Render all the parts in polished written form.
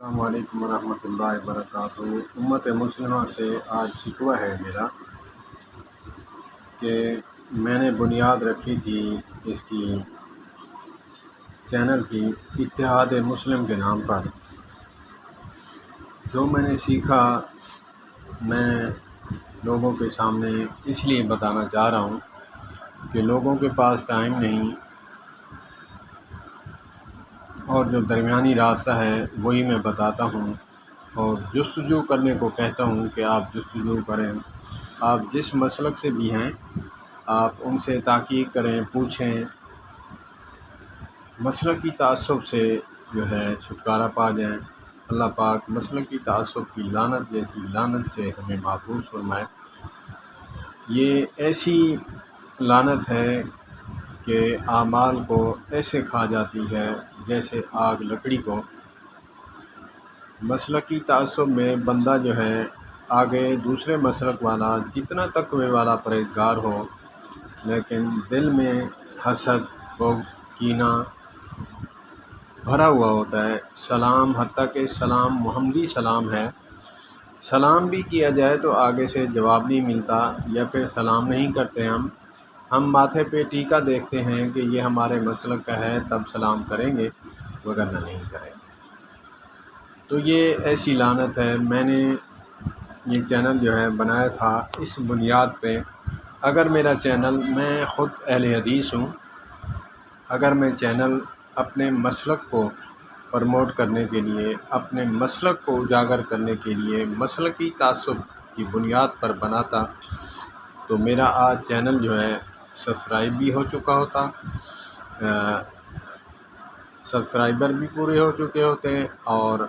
السلام علیکم ورحمۃ اللہ وبرکاتہ۔ امت مسلمہ سے آج شکوہ ہے میرا کہ میں نے بنیاد رکھی تھی اس کی چینل کی اتحاد مسلم کے نام پر۔ جو میں نے سیکھا میں لوگوں کے سامنے اس لیے بتانا چاہ رہا ہوں کہ لوگوں کے پاس ٹائم نہیں، اور جو درمیانی راستہ ہے وہی میں بتاتا ہوں، اور جستجو کرنے کو کہتا ہوں کہ آپ جستجو کریں۔ آپ جس مسلک سے بھی ہیں آپ ان سے تحقیق کریں، پوچھیں، مسلکی تعصب سے جو ہے چھٹکارا پا جائیں۔ اللہ پاک مسلکی تعصب کی لعنت جیسی لعنت سے ہمیں محفوظ فرمائے۔ یہ ایسی لعنت ہے کہ اعمال کو ایسے کھا جاتی ہے جیسے آگ لکڑی کو۔ مسلکی تعصب میں بندہ جو ہے آگے دوسرے مسلک والا جتنا تقوی والا پرہیزگار ہو، لیکن دل میں حسد، بغض، کینہ بھرا ہوا ہوتا ہے۔ سلام، حتیٰ کہ سلام محمدی سلام ہے، سلام بھی کیا جائے تو آگے سے جواب نہیں ملتا، یا پھر سلام نہیں کرتے ہم ماتھے پہ ٹیکا دیکھتے ہیں کہ یہ ہمارے مسلک کا ہے تب سلام کریں گے، وگرنہ نہیں کریں گے۔ تو یہ ایسی لعنت ہے۔ میں نے یہ چینل جو ہے بنایا تھا اس بنیاد پہ، اگر میرا چینل، میں خود اہل حدیث ہوں، اگر میں چینل اپنے مسلک کو پروموٹ کرنے کے لیے، اپنے مسلک کو اجاگر کرنے کے لیے مسلکی تعصب کی بنیاد پر بناتا تو میرا آج چینل جو ہے سبسکرائب بھی ہو چکا ہوتا، سبسکرائبر بھی پورے ہو چکے ہوتے، اور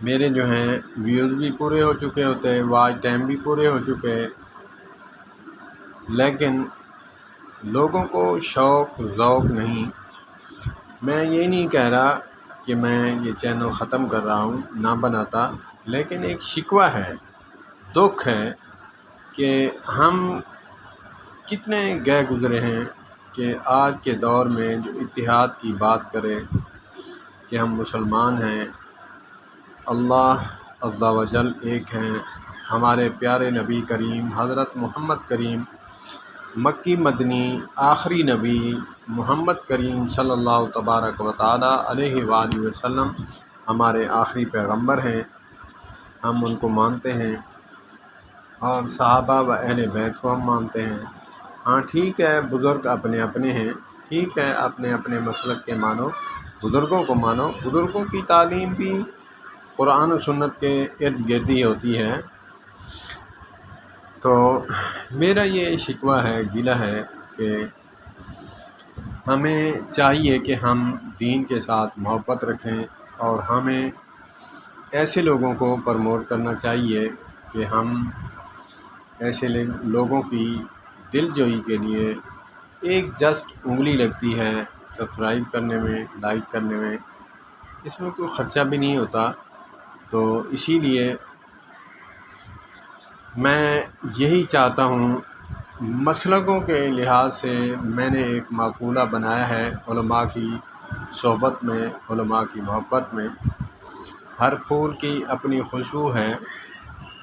میرے جو ہیں ویوز بھی پورے ہو چکے ہوتے، واچ ٹائم بھی پورے ہو چکے۔ لیکن لوگوں کو شوق ذوق نہیں۔ میں یہ نہیں کہہ رہا کہ میں یہ چینل ختم کر رہا ہوں، نہ بناتا، لیکن ایک شکوہ ہے، دکھ ہے کہ ہم کتنے گئے گزرے ہیں کہ آج کے دور میں جو اتحاد کی بات کرے کہ ہم مسلمان ہیں، اللہ عز و جل ایک ہیں، ہمارے پیارے نبی کریم حضرت محمد کریم مکی مدنی آخری نبی محمد کریم صلی اللہ تبارک و تعالی علیہ وآلہ وسلم ہمارے آخری پیغمبر ہیں، ہم ان کو مانتے ہیں، اور صحابہ و اہل بیت کو ہم مانتے ہیں۔ ہاں ٹھیک ہے، بزرگ اپنے اپنے ہیں، ٹھیک ہے، اپنے اپنے مسلک کے مانو، بزرگوں کو مانو، بزرگوں کی تعلیم بھی قرآن و سنت کے ارد گرد ہی ہوتی ہے۔ تو میرا یہ شکوہ ہے، گلہ ہے کہ ہمیں چاہیے کہ ہم دین کے ساتھ محبت رکھیں، اور ہمیں ایسے لوگوں کو پروموٹ کرنا چاہیے کہ ہم ایسے لوگوں کی دل جوئی کے لیے ایک جسٹ انگلی لگتی ہے سبسکرائب کرنے میں، لائک کرنے میں، اس میں کوئی خرچہ بھی نہیں ہوتا۔ تو اسی لیے میں یہی چاہتا ہوں، مسلکوں کے لحاظ سے میں نے ایک مقولہ بنایا ہے، علماء کی صحبت میں، علماء کی محبت میں، ہر پھول کی اپنی خوشبو ہے،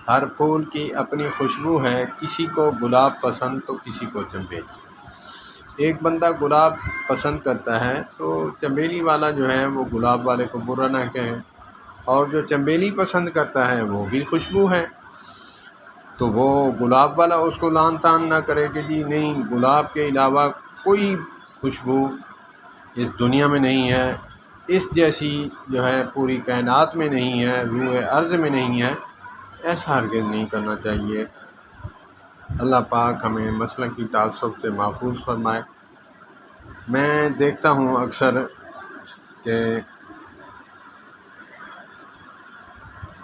ہر پھول کی اپنی خوشبو ہے، کسی کو گلاب پسند تو کسی کو چنبیلی۔ ایک بندہ گلاب پسند کرتا ہے تو چنبیلی والا جو ہے وہ گلاب والے کو برا نہ کہے، اور جو چنبیلی پسند کرتا ہے وہ بھی خوشبو ہے، تو وہ گلاب والا اس کو لعن طعن نہ کرے کہ جی نہیں، گلاب کے علاوہ کوئی خوشبو اس دنیا میں نہیں ہے، اس جیسی جو ہے پوری کائنات میں نہیں ہے، روح ارض میں نہیں ہے۔ ایسا ہرگز نہیں کرنا چاہیے۔ اللہ پاک ہمیں مسلکی تعصب سے محفوظ فرمائے۔ میں دیکھتا ہوں اکثر کہ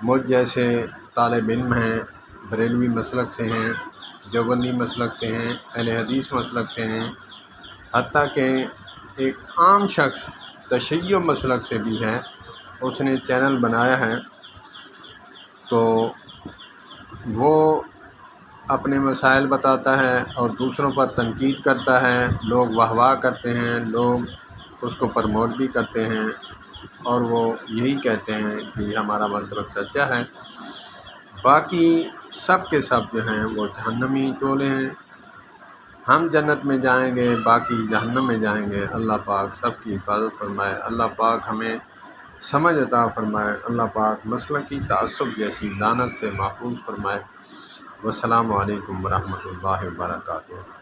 مجھ جیسے طالب علم ہیں، بریلوی مسلک سے ہیں، دیوبندی مسلک سے ہیں، اہل حدیث مسلک سے ہیں، حتیٰ کہ ایک عام شخص تشیع مسلک سے بھی ہے، اس نے چینل بنایا ہے، تو وہ اپنے مسائل بتاتا ہے اور دوسروں پر تنقید کرتا ہے، لوگ واہ واہ کرتے ہیں، لوگ اس کو پروموٹ بھی کرتے ہیں، اور وہ یہی کہتے ہیں کہ یہ ہمارا مسلک سچا ہے، باقی سب کے سب جو ہیں وہ جہنمی ٹولے ہیں۔ ہم جنت میں جائیں گے، باقی جہنم میں جائیں گے۔ اللہ پاک سب کی حفاظت فرمائے، اللہ پاک ہمیں سمجھ عطا فرمائے، اللہ پاک مسلکی تعصب جیسی لعنت سے محفوظ فرمائے۔ والسلام علیکم ورحمۃ اللہ وبرکاتہ۔